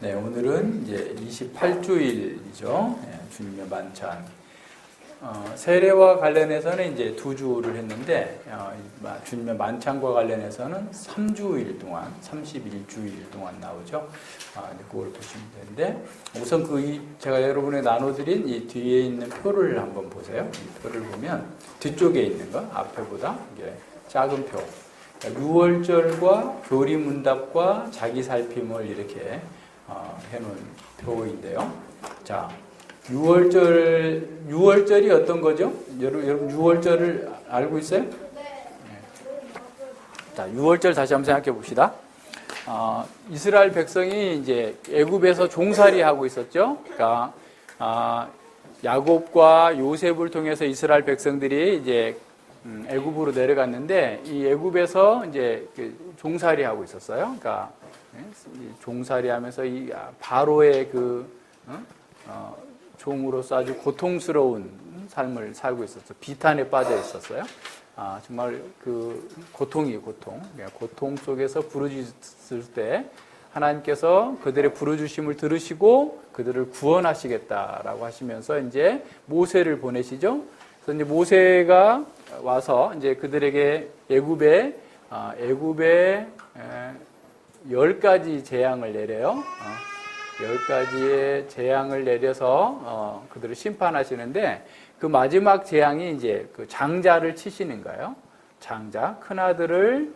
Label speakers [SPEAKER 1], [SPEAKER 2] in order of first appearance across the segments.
[SPEAKER 1] 네, 오늘은 이제 28주일이죠. 주님의 만찬. 세례와 관련해서는 이제 2주를 했는데, 주님의 만찬과 관련해서는 3주일 동안, 31주일 동안 나오죠. 그걸 보시면 되는데, 우선 제가 여러분에 나눠드린 이 뒤에 있는 표를 한번 보세요. 이 표를 보면, 뒤쪽에 있는 거, 앞에보다 이게 작은 표. 6월절과 교리문답과 자기살핌을 이렇게 해놓은 표인데요. 자, 6월절이 어떤 거죠? 여러분 6월절을 알고 있어요? 네. 자, 6월절 다시 한번 생각해 봅시다. 이스라엘 백성이 이제 애굽에서 종살이 하고 있었죠. 그러니까 야곱과 요셉을 통해서 이스라엘 백성들이 이제 애굽으로 내려갔는데 이 애굽에서 이제 종살이 하고 있었어요. 그러니까 종살이 하면서 이 바로의 종으로서 아주 고통스러운 삶을 살고 있었어요. 비탄에 빠져 있었어요. 정말 고통. 고통 속에서 부르짖을 때 하나님께서 그들의 부르짖음을 들으시고 그들을 구원하시겠다라고 하시면서 이제 모세를 보내시죠. 그래서 이제 모세가 와서 이제 그들에게 애굽에 10가지 재앙을 내려요. 10가지의 재앙을 내려서 그들을 심판하시는데 그 마지막 재앙이 이제 그 장자를 치시는 거예요. 장자, 큰아들을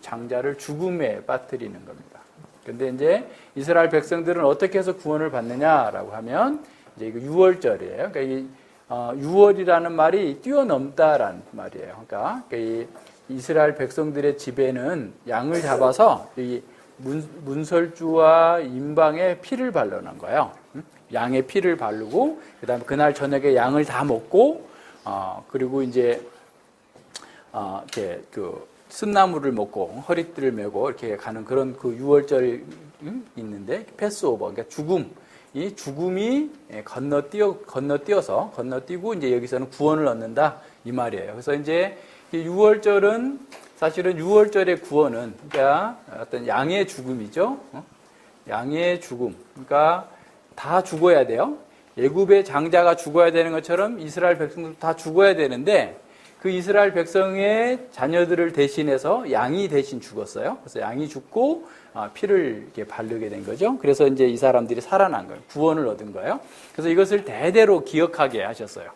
[SPEAKER 1] 장자를 죽음에 빠뜨리는 겁니다. 근데 이제 이스라엘 백성들은 어떻게 해서 구원을 받느냐라고 하면 이제 이거 6월절이에요. 그러니까 이 6월이라는 말이 뛰어넘다라는 말이에요. 그러니까 이 이스라엘 백성들의 집에는 양을 잡아서 이 문설주와 임방에 피를 발라놓은 거예요. 양의 피를 바르고 그다음에 그날 저녁에 양을 다 먹고 그리고 이제 이렇게 쓴나물을 먹고 허리띠를 메고 이렇게 가는 그런 6월절이 있는데 패스오버, 그러니까 이 죽음이 건너뛰고 이제 여기서는 구원을 얻는다 이 말이에요. 그래서 이제 6월절은 사실은 6월절의 구원은 그러니까 어떤 양의 죽음이죠. 양의 죽음. 그러니까 다 죽어야 돼요. 애굽의 장자가 죽어야 되는 것처럼 이스라엘 백성들도 다 죽어야 되는데 그 이스라엘 백성의 자녀들을 대신해서 양이 대신 죽었어요. 그래서 양이 죽고 피를 이렇게 바르게 된 거죠. 그래서 이제 이 사람들이 살아난 거예요. 구원을 얻은 거예요. 그래서 이것을 대대로 기억하게 하셨어요.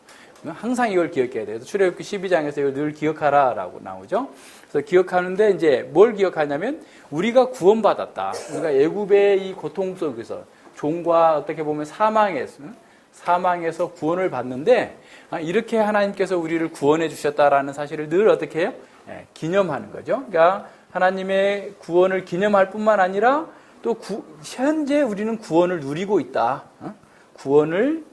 [SPEAKER 1] 항상 이걸 기억해야 돼요. 출애굽기 12장에서 이걸 늘 기억하라라고 나오죠. 그래서 기억하는데 이제 뭘 기억하냐면 우리가 구원받았다. 우리가 애굽의 이 고통 속에서 종과 어떻게 보면 사망에서 구원을 받는데 이렇게 하나님께서 우리를 구원해 주셨다라는 사실을 늘 어떻게 해요? 기념하는 거죠. 그러니까 하나님의 구원을 기념할 뿐만 아니라 또 현재 우리는 구원을 누리고 있다. 구원을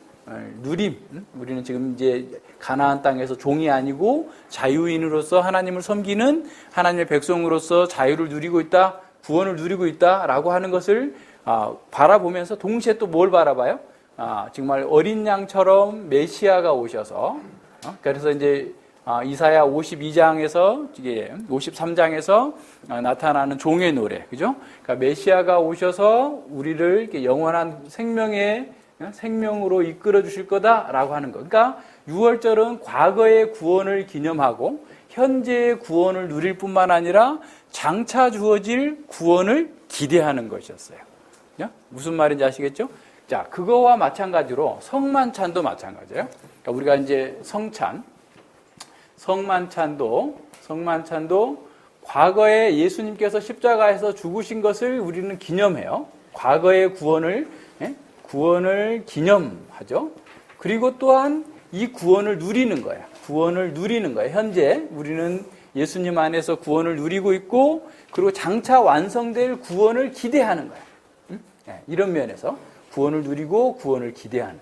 [SPEAKER 1] 우리는 지금 이제 가나안 땅에서 종이 아니고 자유인으로서 하나님을 섬기는 하나님의 백성으로서 자유를 누리고 있다, 구원을 누리고 있다라고 하는 것을 바라보면서 동시에 또 뭘 바라봐요? 정말 어린 양처럼 메시아가 오셔서 그래서 이제 이사야 52장에서 53장에서 나타나는 종의 노래, 그죠? 그러니까 메시아가 오셔서 우리를 이렇게 영원한 생명으로 이끌어 주실 거다라고 하는 거. 그러니까 6월절은 과거의 구원을 기념하고 현재의 구원을 누릴 뿐만 아니라 장차 주어질 구원을 기대하는 것이었어요. 무슨 말인지 아시겠죠? 자, 그거와 마찬가지로 성만찬도 마찬가지예요. 그러니까 우리가 이제 성만찬도 과거에 예수님께서 십자가에서 죽으신 것을 우리는 기념해요. 과거의 구원을 기념하죠. 그리고 또한 이 구원을 누리는 거야. 현재 우리는 예수님 안에서 구원을 누리고 있고 그리고 장차 완성될 구원을 기대하는 거야. 이런 면에서 구원을 누리고 구원을 기대하는.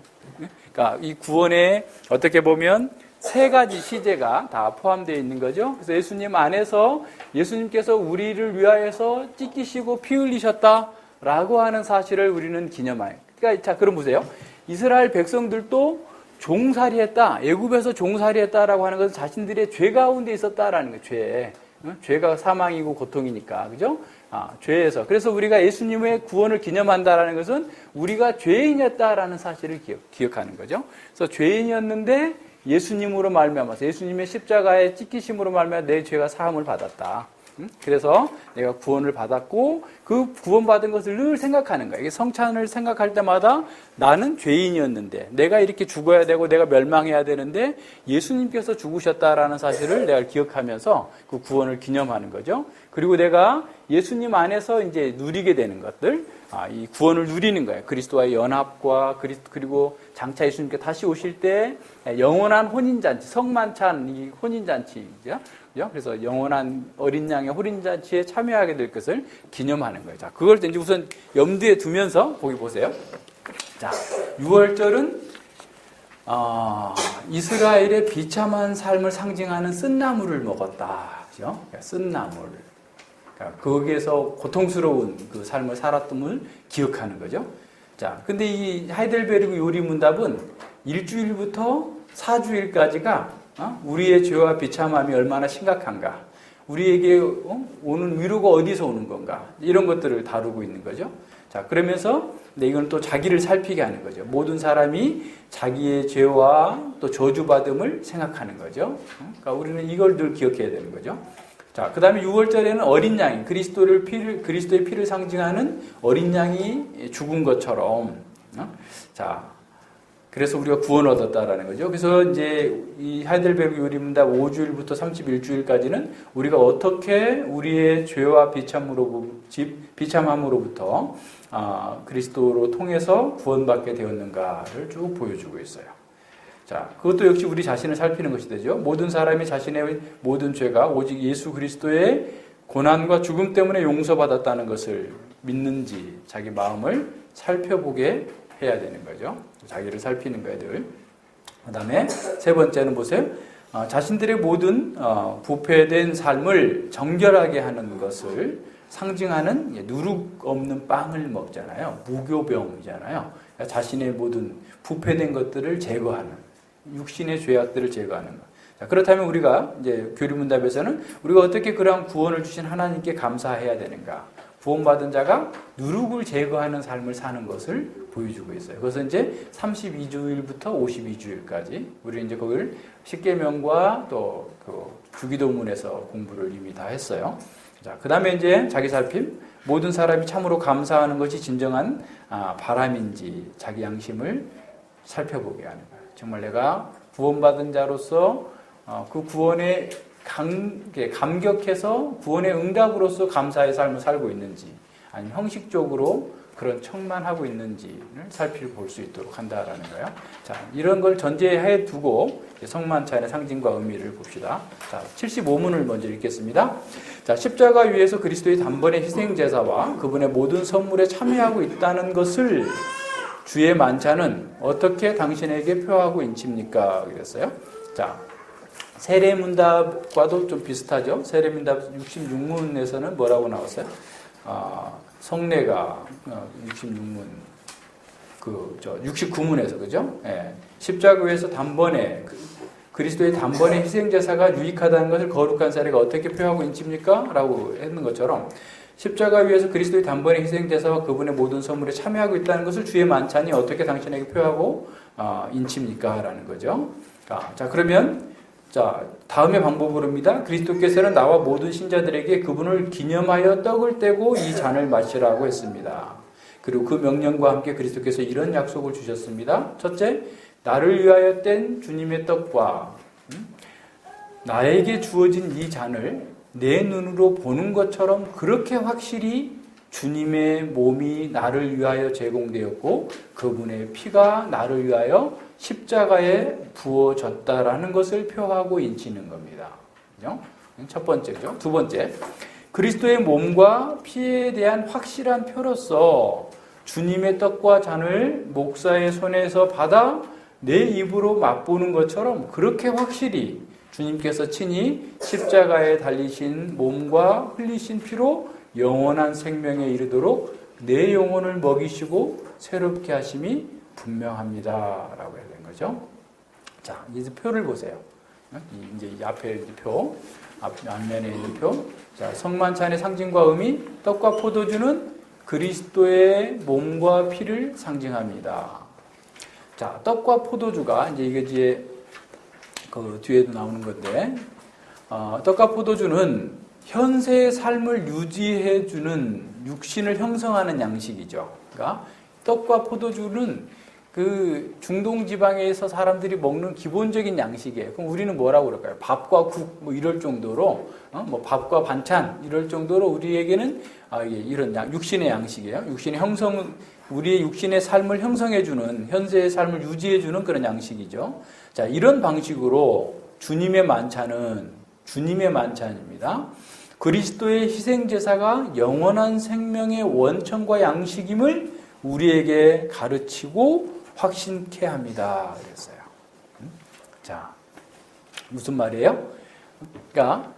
[SPEAKER 1] 그러니까 이 구원에 어떻게 보면 3가지 시제가 다 포함되어 있는 거죠. 그래서 예수님 안에서 예수님께서 우리를 위하여서 찢기시고 피 흘리셨다라고 하는 사실을 우리는 기념해요. 그러니까 자, 그럼 보세요. 이스라엘 백성들도 종살이했다, 애굽에서 종살이했다라고 하는 것은 자신들의 죄 가운데 있었다라는 거예요. 죄가 사망이고 고통이니까, 그죠? 죄에서. 그래서 우리가 예수님의 구원을 기념한다라는 것은 우리가 죄인이었다라는 사실을 기억하는 거죠. 그래서 죄인이었는데 예수님으로 말미암아서 예수님의 십자가에 찢기심으로 말미암아 내 죄가 사함을 받았다. 그래서 내가 구원을 받았고 그 구원받은 것을 늘 생각하는 거예요. 이게 성찬을 생각할 때마다 나는 죄인이었는데 내가 이렇게 죽어야 되고 내가 멸망해야 되는데 예수님께서 죽으셨다라는 사실을 내가 기억하면서 그 구원을 기념하는 거죠. 그리고 내가 예수님 안에서 이제 누리게 되는 것들, 이 구원을 누리는 거예요. 그리스도와의 연합과 그리고 장차 예수님께 다시 오실 때 영원한 혼인잔치, 성만찬 이 혼인잔치죠. 그래서 영원한 어린 양의 혼인잔치에 참여하게 될 것을 기념하는 거예요. 자, 그걸 이제 우선 염두에 두면서 보기 보세요. 자, 6월절은 이스라엘의 비참한 삶을 상징하는 쓴나물을 먹었다. 그죠? 쓴나물. 거기에서 고통스러운 그 삶을 살았음을 기억하는 거죠. 자, 근데 이 하이델베르그 요리 문답은 일주일부터 4주일까지가 우리의 죄와 비참함이 얼마나 심각한가, 우리에게 오는 위로가 어디서 오는 건가, 이런 것들을 다루고 있는 거죠. 자, 그러면서 이건 또 자기를 살피게 하는 거죠. 모든 사람이 자기의 죄와 또 저주받음을 생각하는 거죠. 그러니까 우리는 이걸 늘 기억해야 되는 거죠. 자, 그 다음에 6월절에는 어린 양이 그리스도의 피를 상징하는 어린 양이 죽은 것처럼, 자, 그래서 우리가 구원 얻었다라는 거죠. 그래서 이제 이 하이델베르그 요리문답 5주일부터 31주일까지는 우리가 어떻게 우리의 죄와 비참함으로부터 그리스도로 통해서 구원받게 되었는가를 쭉 보여주고 있어요. 자, 그것도 역시 우리 자신을 살피는 것이 되죠. 모든 사람이 자신의 모든 죄가 오직 예수 그리스도의 고난과 죽음 때문에 용서받았다는 것을 믿는지 자기 마음을 살펴보게 해야 되는 거죠. 자기를 살피는 거예요, 늘. 그 다음에 세 번째는 보세요. 자신들의 모든 부패된 삶을 정결하게 하는 것을 상징하는 누룩 없는 빵을 먹잖아요. 무교병이잖아요. 그러니까 자신의 모든 부패된 것들을 제거하는, 육신의 죄악들을 제거하는 것. 자, 그렇다면 우리가 이제 교리문답에서는 우리가 어떻게 그러한 구원을 주신 하나님께 감사해야 되는가? 구원받은 자가 누룩을 제거하는 삶을 사는 것을 보여주고 있어요. 그래서 이제 32주일부터 52주일까지 우리 이제 그걸 십계명과 또 그 주기도문에서 공부를 이미 다 했어요. 자, 그다음에 이제 자기 살핌. 모든 사람이 참으로 감사하는 것이 진정한 바람인지 자기 양심을 살펴보게 하는 거예요. 정말 내가 구원받은 자로서 그 구원에 감격해서 구원의 응답으로서 감사의 삶을 살고 있는지, 아니면 형식적으로 그런 척만 하고 있는지를 살펴볼 수 있도록 한다라는 거예요. 자, 이런 걸 전제해 두고 성만찬의 상징과 의미를 봅시다. 자, 75문을 먼저 읽겠습니다. 자, 십자가 위에서 그리스도의 단번의 희생 제사와 그분의 모든 선물에 참여하고 있다는 것을 주의 만찬은 어떻게 당신에게 표하고 인칩니까? 그랬어요. 자, 세례문답과도 좀 비슷하죠. 세례문답 66문에서는 뭐라고 나왔어요? 성례가 66문, 69문에서, 그죠? 예. 십자가 위에서 단번에, 그리스도의 단번의 희생제사가 유익하다는 것을 거룩한 사례가 어떻게 표하고 인칩니까? 라고 했는 것처럼, 십자가 위에서 그리스도의 단번의 희생제사와 그분의 모든 선물에 참여하고 있다는 것을 주의 만찬이 어떻게 당신에게 표하고 인칩니까? 라는 거죠. 자, 그러면, 자, 다음의 방법으로입니다. 그리스도께서는 나와 모든 신자들에게 그분을 기념하여 떡을 떼고 이 잔을 마시라고 했습니다. 그리고 그 명령과 함께 그리스도께서 이런 약속을 주셨습니다. 첫째, 나를 위하여 뗀 주님의 떡과 나에게 주어진 이 잔을 내 눈으로 보는 것처럼 그렇게 확실히 주님의 몸이 나를 위하여 제공되었고 그분의 피가 나를 위하여 십자가에 부어졌다라는 것을 표하고 인치는 겁니다. 첫 번째죠. 두 번째, 그리스도의 몸과 피에 대한 확실한 표로서 주님의 떡과 잔을 목사의 손에서 받아 내 입으로 맛보는 것처럼 그렇게 확실히 주님께서 친히 십자가에 달리신 몸과 흘리신 피로 영원한 생명에 이르도록 내 영혼을 먹이시고 새롭게 하심이 분명합니다. 라고 해야 되는 거죠. 자, 이제 표를 보세요. 이제 이 앞에 표, 앞면에 있는 표. 자, 성만찬의 상징과 의미, 떡과 포도주는 그리스도의 몸과 피를 상징합니다. 자, 떡과 포도주가 이제 이게 뒤에 그 뒤에도 나오는 건데, 떡과 포도주는 현세의 삶을 유지해주는 육신을 형성하는 양식이죠. 그러니까 떡과 포도주는 그 중동 지방에서 사람들이 먹는 기본적인 양식이에요. 그럼 우리는 뭐라고 그럴까요? 밥과 국 뭐 이럴 정도로, 뭐 밥과 반찬 이럴 정도로 우리에게는 이런 육신의 양식이에요. 육신의 형성, 우리의 육신의 삶을 형성해주는, 현세의 삶을 유지해주는 그런 양식이죠. 자, 이런 방식으로 주님의 만찬입니다. 그리스도의 희생제사가 영원한 생명의 원천과 양식임을 우리에게 가르치고 확신케 합니다. 그랬어요. 자, 무슨 말이에요? 그러니까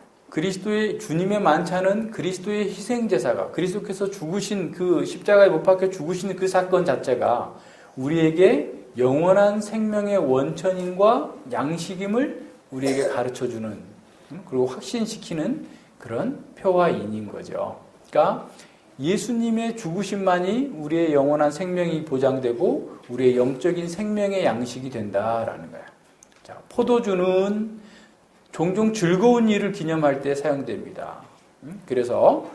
[SPEAKER 1] 주님의 만찬은 그리스도의 희생제사가, 그리스도께서 죽으신 그 십자가에 못 박혀 죽으신 그 사건 자체가 우리에게 영원한 생명의 원천인과 양식임을 우리에게 가르쳐주는, 그리고 확신시키는 그런 표와 인인 거죠. 그러니까 예수님의 죽으심만이 우리의 영원한 생명이 보장되고 우리의 영적인 생명의 양식이 된다라는 거예요. 자, 포도주는 종종 즐거운 일을 기념할 때 사용됩니다. 그래서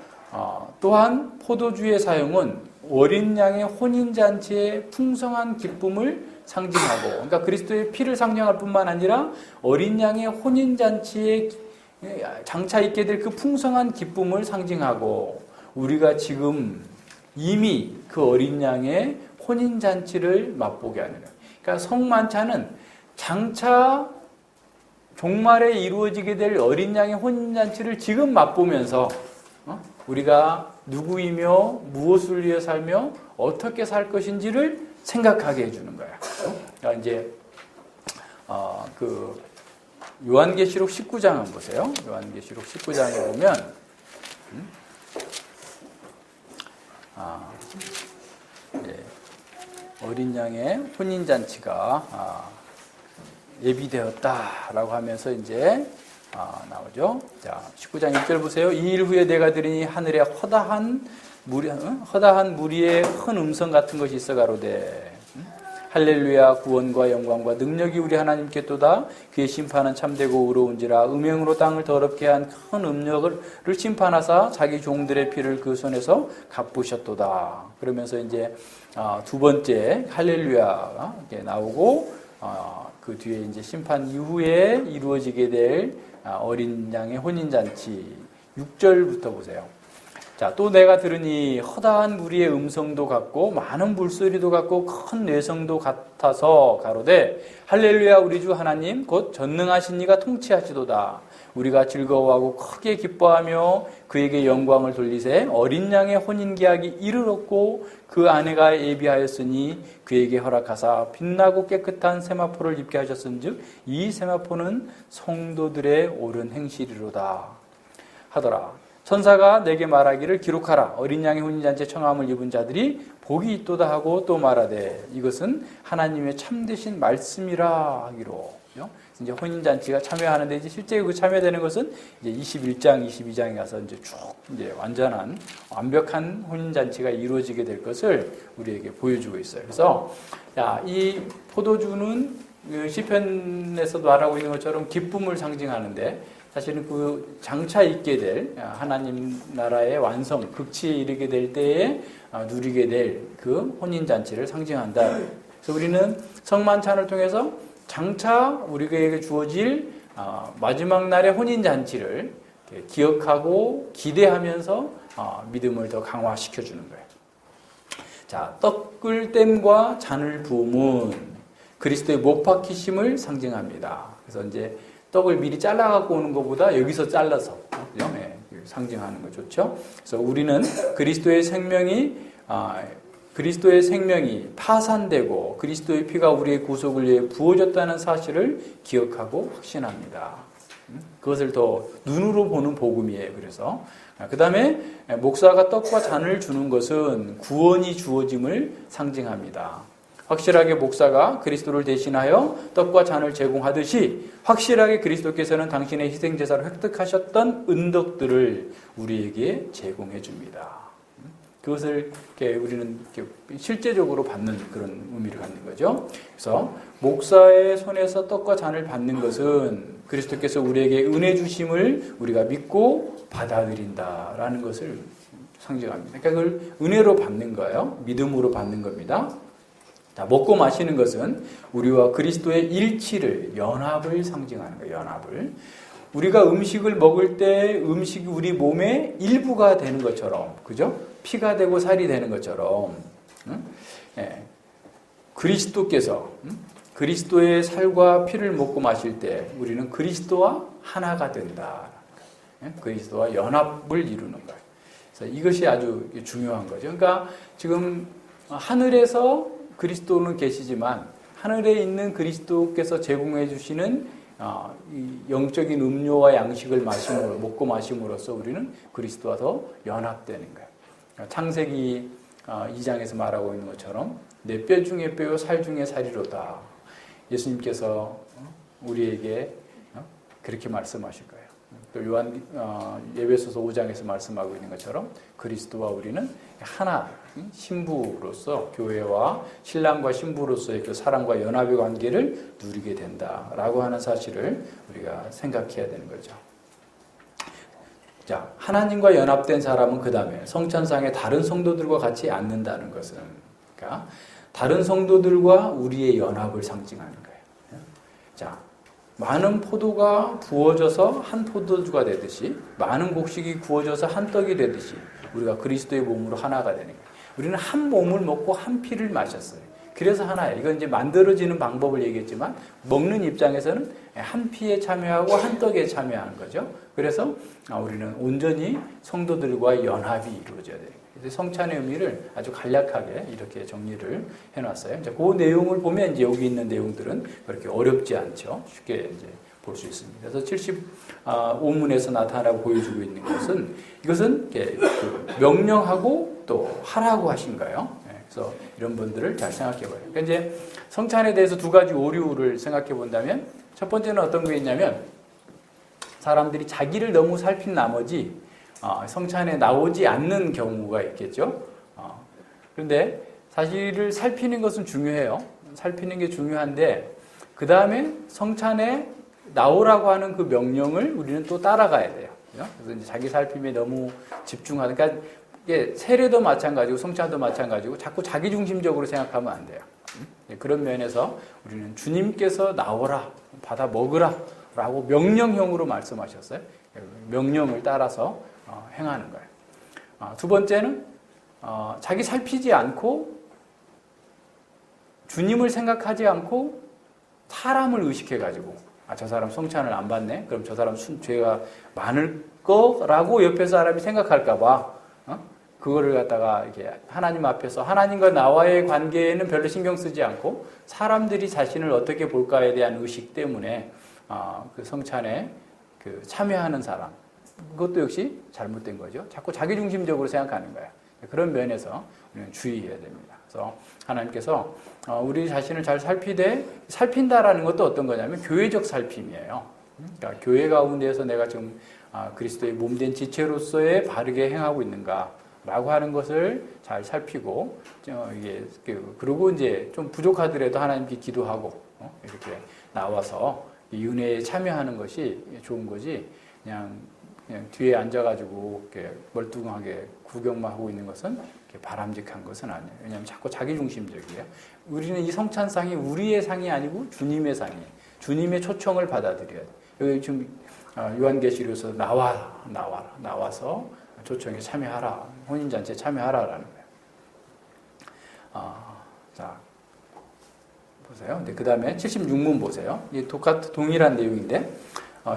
[SPEAKER 1] 또한 포도주의 사용은 어린 양의 혼인잔치의 풍성한 기쁨을 상징하고, 그러니까 그리스도의 피를 상징할 뿐만 아니라 어린 양의 혼인잔치에 장차 있게 될 그 풍성한 기쁨을 상징하고, 우리가 지금 이미 그 어린 양의 혼인잔치를 맛보게 하는 거예요. 그러니까 성만찬은 장차 종말에 이루어지게 될 어린 양의 혼인잔치를 지금 맛보면서 우리가 누구이며 무엇을 위해 살며 어떻게 살 것인지를 생각하게 해주는 거예요. 그러니까 이제 그 요한계시록 19장 한번 보세요. 요한계시록 19장에 보면 어린 양의 혼인잔치가 예비되었다라고 하면서 이제 나오죠. 자, 19장 1절 보세요. 이 일 후에 내가 들으니 하늘에 허다한 무리의 큰 음성 같은 것이 있어 가로되 할렐루야, 구원과 영광과 능력이 우리 하나님께 또다. 그의 심판은 참되고 의로운지라. 음행으로 땅을 더럽게 한 큰 음력을 심판하사 자기 종들의 피를 그 손에서 갚으셨도다. 그러면서 이제 두 번째 할렐루야가 나오고, 그 뒤에 이제 심판 이후에 이루어지게 될 어린 양의 혼인잔치 6절부터 보세요. 자, 또 내가 들으니 허다한 무리의 음성도 같고 많은 물소리도 같고 큰 뇌성도 같아서 가로되 할렐루야, 우리 주 하나님 곧 전능하신 이가 통치하시도다. 우리가 즐거워하고 크게 기뻐하며 그에게 영광을 돌리세. 어린 양의 혼인계약이 이르렀고 그 아내가 예비하였으니 그에게 허락하사 빛나고 깨끗한 세마포를 입게 하셨은즉 이 세마포는 성도들의 옳은 행실이로다 하더라. 천사가 내게 말하기를 기록하라. 어린 양의 혼인잔치에 청함을 입은 자들이 복이 있도다 하고 또 말하되 이것은 하나님의 참되신 말씀이라 하기로. 이제 혼인잔치가 참여하는데 이제 실제 그 참여되는 것은 이제 21장, 22장에 가서 이제 쭉 이제 완벽한 혼인잔치가 이루어지게 될 것을 우리에게 보여주고 있어요. 그래서 이 포도주는 시편에서도 말하고 있는 것처럼 기쁨을 상징하는데, 사실은 그 장차 있게 될 하나님 나라의 완성, 극치에 이르게 될 때에 누리게 될 그 혼인잔치를 상징한다. 그래서 우리는 성만찬을 통해서 장차 우리에게 주어질 마지막 날의 혼인잔치를 기억하고 기대하면서 믿음을 더 강화시켜주는 거예요. 자, 떡을 땜과 잔을 부음은 그리스도의 못 박히심을 상징합니다. 그래서 이제 떡을 미리 잘라갖고 오는 것보다 여기서 잘라서 상징하는 거 좋죠. 그래서 우리는 그리스도의 생명이 파산되고 그리스도의 피가 우리의 구속을 위해 부어졌다는 사실을 기억하고 확신합니다. 그것을 더 눈으로 보는 복음이에요. 그래서 그 다음에 목사가 떡과 잔을 주는 것은 구원이 주어짐을 상징합니다. 확실하게 목사가 그리스도를 대신하여 떡과 잔을 제공하듯이 확실하게 그리스도께서는 당신의 희생제사로 획득하셨던 은덕들을 우리에게 제공해 줍니다. 그것을 우리는 실제적으로 받는 그런 의미를 갖는 거죠. 그래서 목사의 손에서 떡과 잔을 받는 것은 그리스도께서 우리에게 은혜 주심을 우리가 믿고 받아들인다라는 것을 상징합니다. 그러니까 그걸 은혜로 받는 거예요. 믿음으로 받는 겁니다. 자, 먹고 마시는 것은 우리와 그리스도의 일치를, 연합을 상징하는 거예요. 연합을. 우리가 음식을 먹을 때 음식이 우리 몸의 일부가 되는 것처럼, 그죠? 피가 되고 살이 되는 것처럼, 예. 그리스도께서, 그리스도의 살과 피를 먹고 마실 때 우리는 그리스도와 하나가 된다. 예? 그리스도와 연합을 이루는 거예요. 그래서 이것이 아주 중요한 거죠. 그러니까 지금 하늘에서 그리스도는 계시지만 하늘에 있는 그리스도께서 제공해 주시는 이 영적인 음료와 양식을 먹고 마심으로써 우리는 그리스도와 더 연합되는 거예요. 창세기 2장에서 말하고 있는 것처럼 내 뼈 중에 뼈요 살 중에 살이로다. 예수님께서 우리에게 그렇게 말씀하실 거예요. 또 요한 에베소서 5장에서 말씀하고 있는 것처럼 그리스도와 우리는 하나 신부로서 교회와 신랑과 신부로서의 그 사랑과 연합의 관계를 누리게 된다라고 하는 사실을 우리가 생각해야 되는 거죠. 자, 하나님과 연합된 사람은 그 다음에 성찬상에 다른 성도들과 같이 앉는다는 것은, 그러니까 다른 성도들과 우리의 연합을 상징하는 거예요. 자, 많은 포도가 부어져서 한 포도주가 되듯이, 많은 곡식이 구워져서 한 떡이 되듯이 우리가 그리스도의 몸으로 하나가 되는 거예요. 우리는 한 몸을 먹고 한 피를 마셨어요. 그래서 하나예요. 이건 이제 만들어지는 방법을 얘기했지만 먹는 입장에서는 한 피에 참여하고 한 떡에 참여하는 거죠. 그래서 우리는 온전히 성도들과 연합이 이루어져야 돼요. 그래서 성찬의 의미를 아주 간략하게 이렇게 정리를 해놨어요. 이제 그 내용을 보면 이제 여기 있는 내용들은 그렇게 어렵지 않죠. 쉽게 이제 볼 수 있습니다. 그래서 75문에서 나타나고 보여주고 있는 것은 이것은 명령하고 또 하라고 하신 거예요. 그래서 이런 분들을 잘 생각해 봐요. 그러니까 이제 성찬에 대해서 두 가지 오류를 생각해 본다면 첫 번째는 어떤 게 있냐면 사람들이 자기를 너무 살핀 나머지 성찬에 나오지 않는 경우가 있겠죠. 그런데 사실을 살피는 것은 중요해요. 살피는 게 중요한데 그 다음에 성찬에 나오라고 하는 그 명령을 우리는 또 따라가야 돼요. 그래서 이제 자기 살핌에 너무 집중하는, 그러니까 이게 세례도 마찬가지고 성찬도 마찬가지고 자꾸 자기중심적으로 생각하면 안 돼요. 그런 면에서 우리는 주님께서 나오라, 받아 먹으라 라고 명령형으로 말씀하셨어요. 명령을 따라서 행하는 거예요. 두 번째는 자기 살피지 않고 주님을 생각하지 않고 사람을 의식해가지고 저 사람 성찬을 안 받네? 그럼 저 사람 죄가 많을 거라고 옆에 사람이 생각할까봐 그거를 갖다가 이렇게 하나님 앞에서 하나님과 나와의 관계에는 별로 신경 쓰지 않고 사람들이 자신을 어떻게 볼까에 대한 의식 때문에 그 성찬에 그 참여하는 사람, 그것도 역시 잘못된 거죠. 자꾸 자기중심적으로 생각하는 거예요. 그런 면에서 우리는 주의해야 됩니다. 그래서 하나님께서 우리 자신을 잘 살핀다라는 것도 어떤 거냐면 교회적 살핌이에요. 그러니까 교회 가운데에서 내가 지금 그리스도의 몸된 지체로서의 바르게 행하고 있는가라고 하는 것을 잘 살피고 그리고 이제 좀 부족하더라도 하나님께 기도하고 이렇게 나와서 이 은혜에 참여하는 것이 좋은 거지 그냥 뒤에 앉아가지고 이렇게 멀뚱하게 구경만 하고 있는 것은 바람직한 것은 아니에요. 왜냐하면 자꾸 자기중심적이에요. 우리는 이 성찬상이 우리의 상이 아니고 주님의 상이에요. 주님의 초청을 받아들여야 돼요. 여기 지금 요한계시록에서 나와서 초청에 참여하라. 혼인잔치에 참여하라라는 거예요. 자, 보세요. 그 다음에 76문 보세요. 이 동일한 내용인데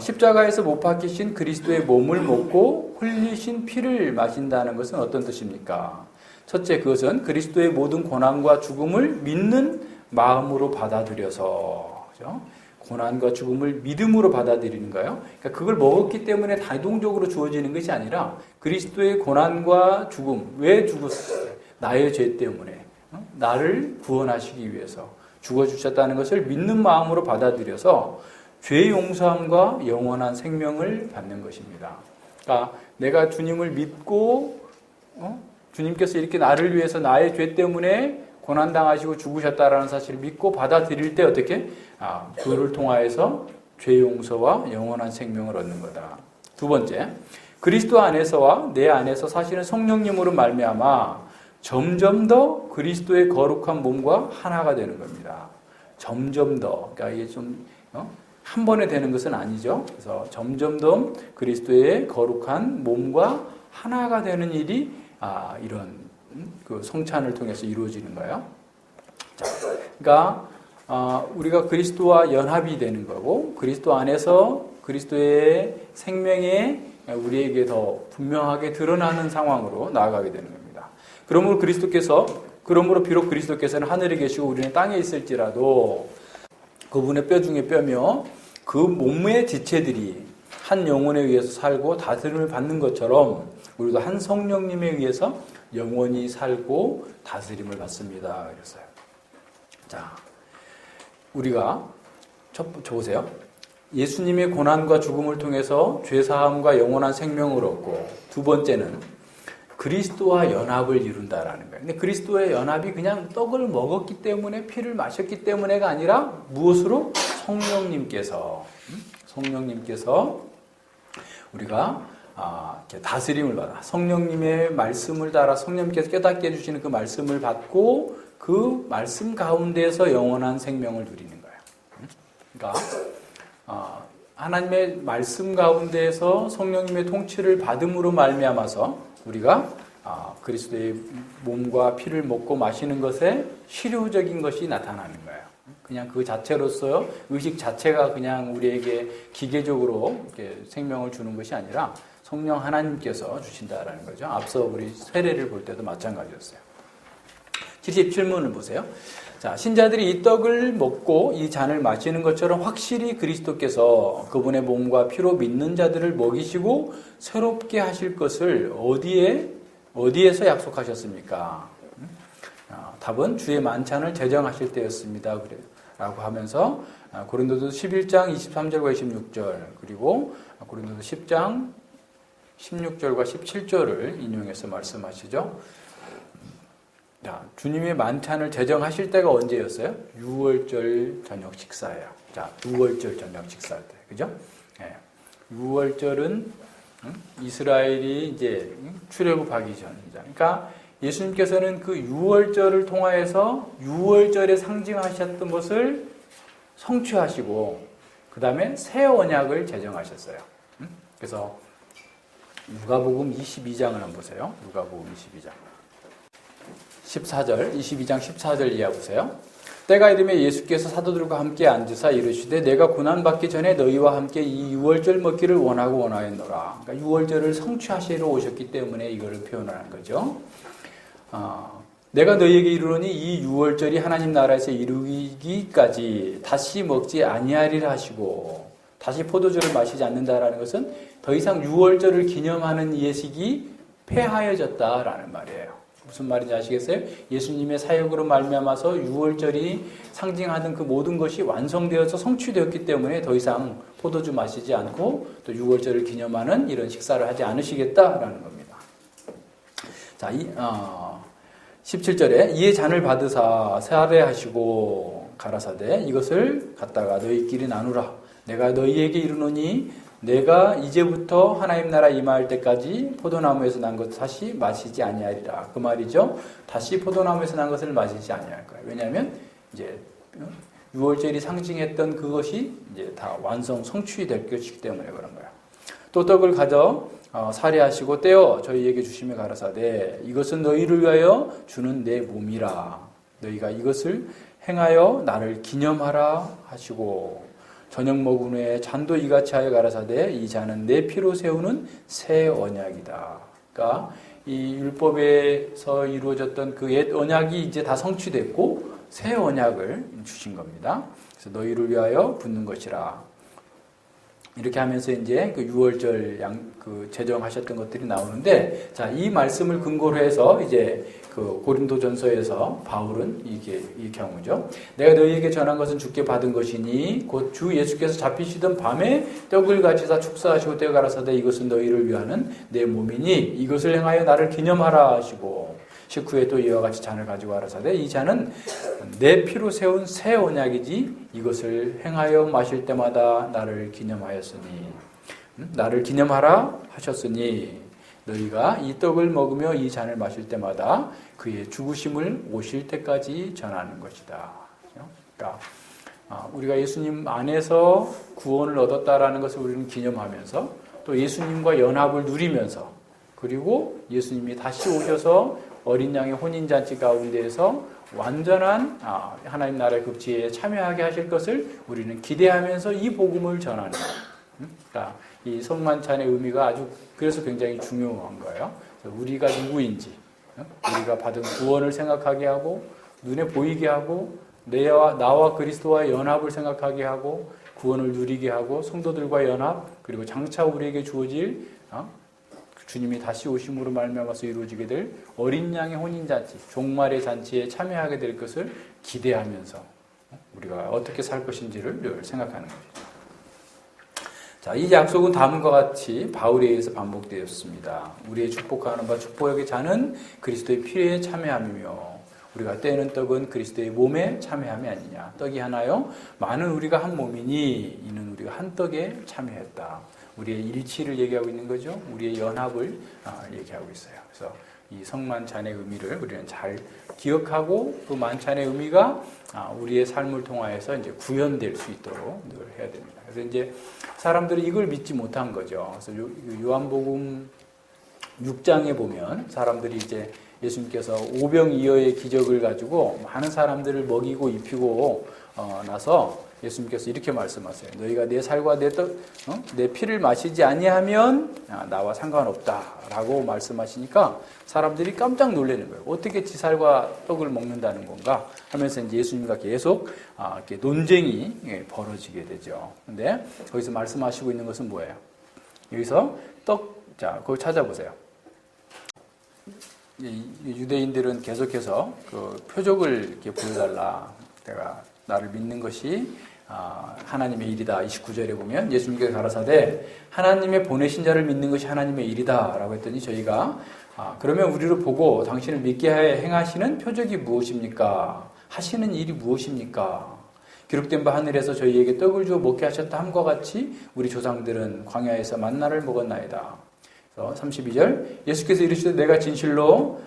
[SPEAKER 1] 십자가에서 못 박히신 그리스도의 몸을 먹고 흘리신 피를 마신다는 것은 어떤 뜻입니까? 첫째, 그것은 그리스도의 모든 고난과 죽음을 믿는 마음으로 받아들여서, 그렇죠? 고난과 죽음을 믿음으로 받아들이는 거예요. 그러니까 그걸 먹었기 때문에 자동적으로 주어지는 것이 아니라 그리스도의 고난과 죽음, 왜 죽었어요? 나의 죄 때문에, 나를 구원하시기 위해서 죽어주셨다는 것을 믿는 마음으로 받아들여서 죄 용서함과 영원한 생명을 받는 것입니다. 그러니까 내가 주님을 믿고 주님께서 이렇게 나를 위해서 나의 죄 때문에 고난당하시고 죽으셨다라는 사실을 믿고 받아들일 때 어떻게? 그를 통하여서 죄 용서와 영원한 생명을 얻는 거다. 두 번째, 그리스도 안에서와 내 안에서 사실은 성령님으로 말미암아 점점 더 그리스도의 거룩한 몸과 하나가 되는 겁니다. 점점 더. 그러니까 이게 좀 한 번에 되는 것은 아니죠. 그래서 점점 더 그리스도의 거룩한 몸과 하나가 되는 일이 이런 그 성찬을 통해서 이루어지는 거예요. 자, 그러니까 우리가 그리스도와 연합이 되는 거고 그리스도 안에서 그리스도의 생명에 우리에게 더 분명하게 드러나는 상황으로 나아가게 되는 겁니다. 그러므로 비록 그리스도께서는 하늘에 계시고 우리는 땅에 있을지라도 그분의 뼈 중에 뼈며 그 몸의 지체들이 한 영혼에 의해서 살고 다스림을 받는 것처럼 우리도 한 성령님에 의해서 영원히 살고 다스림을 받습니다. 그랬어요. 자, 우리가 저 보세요. 예수님의 고난과 죽음을 통해서 죄사함과 영원한 생명을 얻고 두 번째는 그리스도와 연합을 이룬다라는 거예요. 근데 그리스도의 연합이 그냥 떡을 먹었기 때문에 피를 마셨기 때문에가 아니라 무엇으로? 성령님께서 우리가 다스림을 받아 성령님의 말씀을 따라 성령님께서 깨닫게 해주시는 그 말씀을 받고 그 말씀 가운데에서 영원한 생명을 누리는 거예요. 그러니까 하나님의 말씀 가운데에서 성령님의 통치를 받음으로 말미암아서 우리가 그리스도의 몸과 피를 먹고 마시는 것에 실효적인 것이 나타나는 거예요. 그냥 그 자체로서 의식 자체가 그냥 우리에게 기계적으로 이렇게 생명을 주는 것이 아니라 성령 하나님께서 주신다라는 거죠. 앞서 우리 세례를 볼 때도 마찬가지였어요. 77문을 보세요. 자, 신자들이 이 떡을 먹고 이 잔을 마시는 것처럼 확실히 그리스도께서 그분의 몸과 피로 믿는 자들을 먹이시고 새롭게 하실 것을 어디에서 약속하셨습니까? 답은 주의 만찬을 제정하실 때였습니다. 라고 하면서 고린도서 11장 23절과 26절 그리고 고린도서 10장 16절과 17절을 인용해서 말씀하시죠. 자, 주님의 만찬을 제정하실 때가 언제였어요? 6월절 저녁 식사예요. 자, 6월절 저녁 식사할 때, 그죠? 네. 6월절은 이스라엘이 이제 출애굽하기 전이죠. 그러니까 예수님께서는 그 6월절을 통하여서 6월절에 상징하셨던 것을 성취하시고 그 다음에 새 언약을 제정하셨어요. 그래서 누가복음 22장을 한번 보세요. 누가복음 22장. 14절, 22장 14절 이하 보세요. 때가 이르매 예수께서 사도들과 함께 앉으사 이르시되 내가 고난받기 전에 너희와 함께 이 유월절 먹기를 원하고 원하였노라. 그러니까 유월절을 성취하시러 오셨기 때문에 이거를 표현하는 거죠. 내가 너희에게 이르노니 이 유월절이 하나님 나라에서 이루기까지 다시 먹지 아니하리라 하시고 다시 포도주를 마시지 않는다라는 것은 더 이상 유월절을 기념하는 예식이 폐하여졌다라는 말이에요. 무슨 말인지 아시겠어요? 예수님의 사역으로 말미암아서 유월절이 상징하던 그 모든 것이 완성되어서 성취되었기 때문에 더 이상 포도주 마시지 않고 또 유월절을 기념하는 이런 식사를 하지 않으시겠다라는 겁니다. 자, 17절에 이에 잔을 받으사 세례하시고 가라사대 이것을 갖다가 너희끼리 나누라. 내가 너희에게 이르노니 내가 이제부터 하나님 나라 임할 때까지 포도나무에서 난 것 다시 마시지 아니하리라. 그 말이죠. 다시 포도나무에서 난 것을 마시지 아니할 거예요. 왜냐하면 이제 유월절이 상징했던 그것이 이제 다 성취될 것이기 때문에 그런 거예요. 또 떡을 가져 살해하시고 떼어 저희에게 주시며 가라사대 이것은 너희를 위하여 주는 내 몸이라. 너희가 이것을 행하여 나를 기념하라 하시고 저녁 먹은 후에 잔도 이같이 하여 가라사대 이 잔은 내 피로 세우는 새 언약이다. 그러니까 이 율법에서 이루어졌던 그 옛 언약이 이제 다 성취됐고 새 언약을 주신 겁니다. 그래서 너희를 위하여 붓는 것이라. 이렇게 하면서 이제 그 6월절 제정하셨던 것들이 나오는데, 자, 이 말씀을 근거로 해서 이제 그 고린도전서에서 바울은 이 경우죠. 내가 너희에게 전한 것은 주께 받은 것이니 곧 주 예수께서 잡히시던 밤에 떡을 가지사 축사하시고 떼어 가라사대 이것은 너희를 위하는 내 몸이니 이것을 행하여 나를 기념하라 하시고, 식후에 또 이와 같이 잔을 가지고 가라사대 이 잔은 내 피로 세운 새 언약이지 이것을 행하여 마실 때마다 나를 기념하였으니, 나를 기념하라 하셨으니 너희가 이 떡을 먹으며 이 잔을 마실 때마다 그의 죽으심을 오실 때까지 전하는 것이다. 그러니까 우리가 예수님 안에서 구원을 얻었다라는 것을 우리는 기념하면서 또 예수님과 연합을 누리면서, 그리고 예수님이 다시 오셔서 어린 양의 혼인잔치 가운데에서 완전한 하나님 나라의 극지에 참여하게 하실 것을 우리는 기대하면서 이 복음을 전하는 거예요. 그러니까 이 성만찬의 의미가 아주 그래서 굉장히 중요한 거예요. 우리가 누구인지, 우리가 받은 구원을 생각하게 하고 눈에 보이게 하고 나와 그리스도와의 연합을 생각하게 하고 구원을 누리게 하고 성도들과 연합, 그리고 장차 우리에게 주어질 주님이 다시 오심으로 말미암아서 이루어지게 될 어린 양의 혼인잔치, 종말의 잔치에 참여하게 될 것을 기대하면서 우리가 어떻게 살 것인지를 늘 생각하는 것이죠. 자, 이 약속은 다음과 같이 바울에 의해서 반복되었습니다. 우리의 축복하는 바 축복의 잔은 그리스도의 피에 참여함이며 우리가 떼는 떡은 그리스도의 몸에 참여함이 아니냐. 떡이 하나요? 많은 우리가 한 몸이니 이는 우리가 한 떡에 참여했다. 우리의 일치를 얘기하고 있는 거죠. 우리의 연합을 얘기하고 있어요. 그래서 이 성만찬의 의미를 우리는 잘 기억하고 그 만찬의 의미가 우리의 삶을 통하여서 이제 구현될 수 있도록 늘 해야 됩니다. 그래서 이제 사람들이 이걸 믿지 못한 거죠. 그래서 요한복음 6장에 보면 사람들이 이제 예수님께서 오병이어의 기적을 가지고 많은 사람들을 먹이고 입히고 나서 예수님께서 이렇게 말씀하세요. 너희가 내 살과 내 피를 마시지 아니하면 나와 상관없다라고 말씀하시니까 사람들이 깜짝 놀라는 거예요. 어떻게 지 살과 떡을 먹는다는 건가 하면서 이제 예수님과 계속 이렇게 논쟁이 벌어지게 되죠. 근데 거기서 말씀하시고 있는 것은 뭐예요? 여기서 자, 거기 찾아보세요. 유대인들은 계속해서 그 표적을 이렇게 보여달라. 내가 나를 믿는 것이 하나님의 일이다. 29절에 보면 예수님께서 가라사대 하나님의 보내신 자를 믿는 것이 하나님의 일이다 라고 했더니 저희가 그러면 우리를 보고 당신을 믿게 하여 행하시는 표적이 무엇입니까? 하시는 일이 무엇입니까? 기록된 바 하늘에서 저희에게 떡을 주어 먹게 하셨다 함과 같이 우리 조상들은 광야에서 만나를 먹었나이다. 그래서 32절 예수께서 이르시되 내가 진실로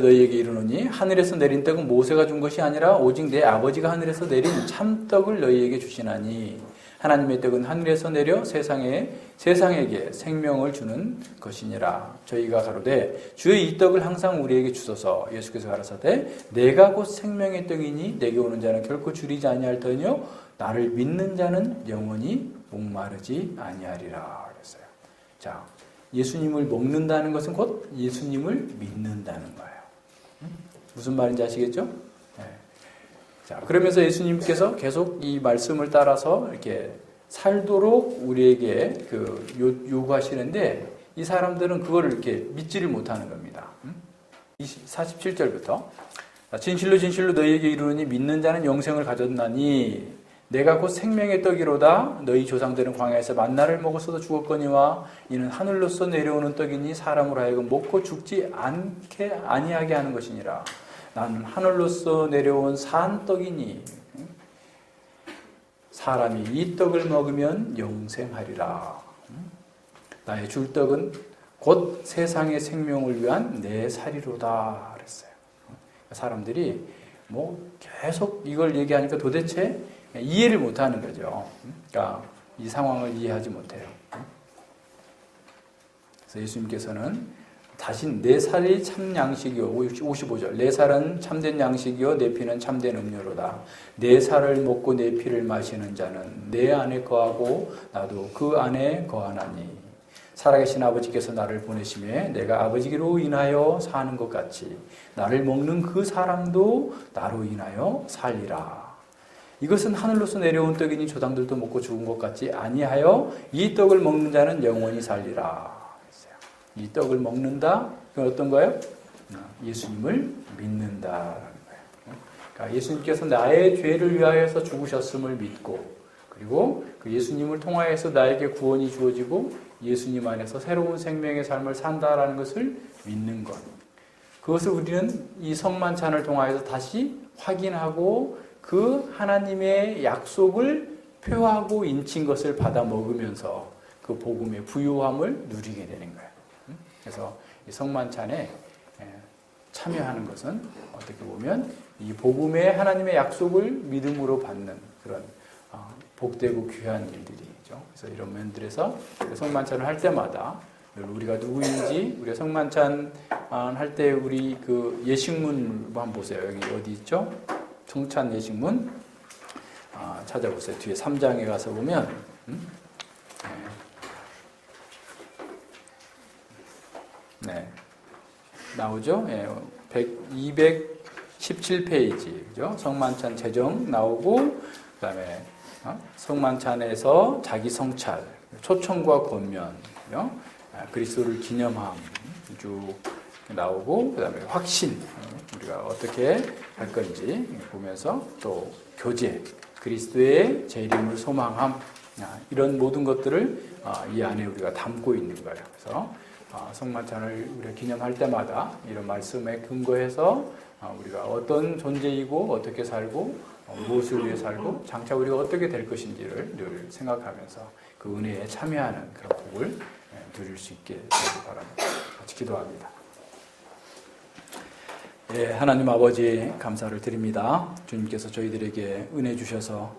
[SPEAKER 1] 너희에게 이르노니 하늘에서 내린 떡은 모세가 준 것이 아니라 오직 내 아버지가 하늘에서 내린 참떡을 너희에게 주시나니 하나님의 떡은 하늘에서 내려 세상에게 생명을 주는 것이니라. 저희가 가로되 주의 이 떡을 항상 우리에게 주소서. 예수께서 가라사대 내가 곧 생명의 떡이니 내게 오는 자는 결코 줄이지 아니할 터니요 나를 믿는 자는 영원히 목마르지 아니하리라 그랬어요. 자, 예수님을 먹는다는 것은 곧 예수님을 믿는다는 거예요. 무슨 말인지 아시겠죠? 네. 자, 그러면서 예수님께서 계속 이 말씀을 따라서 이렇게 살도록 우리에게 요구하시는데 이 사람들은 그거를 이렇게 믿지를 못하는 겁니다. 47절부터 진실로 진실로 너희에게 이르노니 믿는 자는 영생을 가졌나니 내가 곧 생명의 떡이로다. 너희 조상들은 광야에서 만나를 먹었어도 죽었거니와 이는 하늘로서 내려오는 떡이니 사람으로 하여금 먹고 죽지 아니하게 하는 것이니라. 나는 하늘로서 내려온 산 떡이니 사람이 이 떡을 먹으면 영생하리라. 나의 줄 떡은 곧 세상의 생명을 위한 내 살이로다 그랬어요. 사람들이 계속 이걸 얘기하니까 도대체 이해를 못하는 거죠. 그러니까 이 상황을 이해하지 못해요. 그래서 예수님께서는 다시 내 살이 참 양식이요. 55절 내 살은 참된 양식이요 내 피는 참된 음료로다. 내 살을 먹고 내 피를 마시는 자는 내 안에 거하고 나도 그 안에 거하나니 살아계신 아버지께서 나를 보내심에 내가 아버지로 인하여 사는 것 같이 나를 먹는 그 사람도 나로 인하여 살리라. 이것은 하늘로서 내려온 떡이니 조상들도 먹고 죽은 것 같지 아니하여 이 떡을 먹는 자는 영원히 살리라. 이 떡을 먹는다. 그건 어떤 거예요? 예수님을 믿는다라는 거예요. 그러니까 예수님께서 나의 죄를 위하여서 죽으셨음을 믿고, 그리고 그 예수님을 통하여서 나에게 구원이 주어지고 예수님 안에서 새로운 생명의 삶을 산다라는 것을 믿는 것. 그것을 우리는 이 성만찬을 통하여서 다시 확인하고 그 하나님의 약속을 표하고 인친 것을 받아 먹으면서 그 복음의 부요함을 누리게 되는 거예요. 그래서 이 성만찬에 참여하는 것은 어떻게 보면 이 복음의 하나님의 약속을 믿음으로 받는 그런 복되고 귀한 일들이죠. 그래서 이런 면들에서 성만찬을 할 때마다 우리가 누구인지, 우리가 성만찬 할 때 우리 그 예식문 한번 보세요. 여기 어디 있죠? 성찬 예식문 찾아보세요. 뒤에 3장에 가서 보면 네. 나오죠? 217페이지. 그죠? 성만찬 제정 나오고, 그 다음에, 성만찬에서 자기 성찰, 초청과 권면, 그죠? 그리스도를 기념함 쭉 나오고, 그 다음에 확신, 우리가 어떻게 할 건지 보면서 또 교제, 그리스도의 제 이름을 소망함, 이런 모든 것들을 이 안에 우리가 담고 있는 거예요. 그래서 성만찬을 우리가 기념할 때마다 이런 말씀에 근거해서 우리가 어떤 존재이고 어떻게 살고 무엇을 위해 살고 장차 우리가 어떻게 될 것인지를 늘 생각하면서 그 은혜에 참여하는 그런 복을 누릴 수 있게 되길 바랍니다. 같이 기도합니다. 예, 하나님 아버지 감사를 드립니다. 주님께서 저희들에게 은혜 주셔서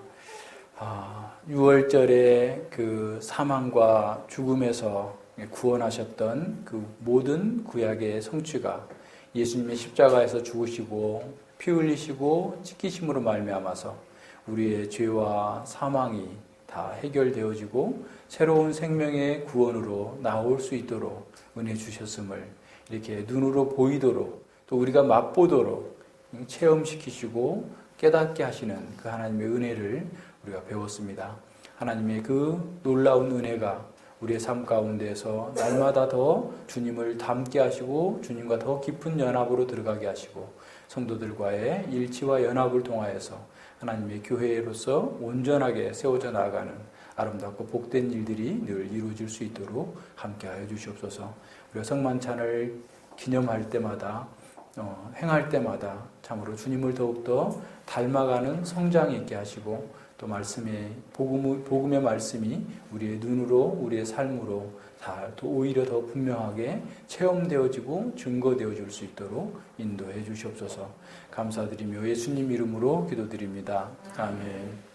[SPEAKER 1] 6월절에 그 사망과 죽음에서 구원하셨던 그 모든 구약의 성취가 예수님의 십자가에서 죽으시고 피 흘리시고 찢기심으로 말미암아서 우리의 죄와 사망이 다 해결되어지고 새로운 생명의 구원으로 나올 수 있도록 은혜 주셨음을 이렇게 눈으로 보이도록 또 우리가 맛보도록 체험시키시고 깨닫게 하시는 그 하나님의 은혜를 우리가 배웠습니다. 하나님의 그 놀라운 은혜가 우리의 삶 가운데에서 날마다 더 주님을 닮게 하시고 주님과 더 깊은 연합으로 들어가게 하시고 성도들과의 일치와 연합을 통하여서 하나님의 교회로서 온전하게 세워져 나가는 아름답고 복된 일들이 늘 이루어질 수 있도록 함께하여 주시옵소서. 우리가 성만찬을 기념할 때마다 행할 때마다 참으로 주님을 더욱더 닮아가는 성장이 있게 하시고 또 복음의 말씀이 우리의 눈으로 우리의 삶으로 오히려 더 분명하게 체험되어지고 증거되어질 수 있도록 인도해 주시옵소서. 감사드리며 예수님 이름으로 기도드립니다. 아멘.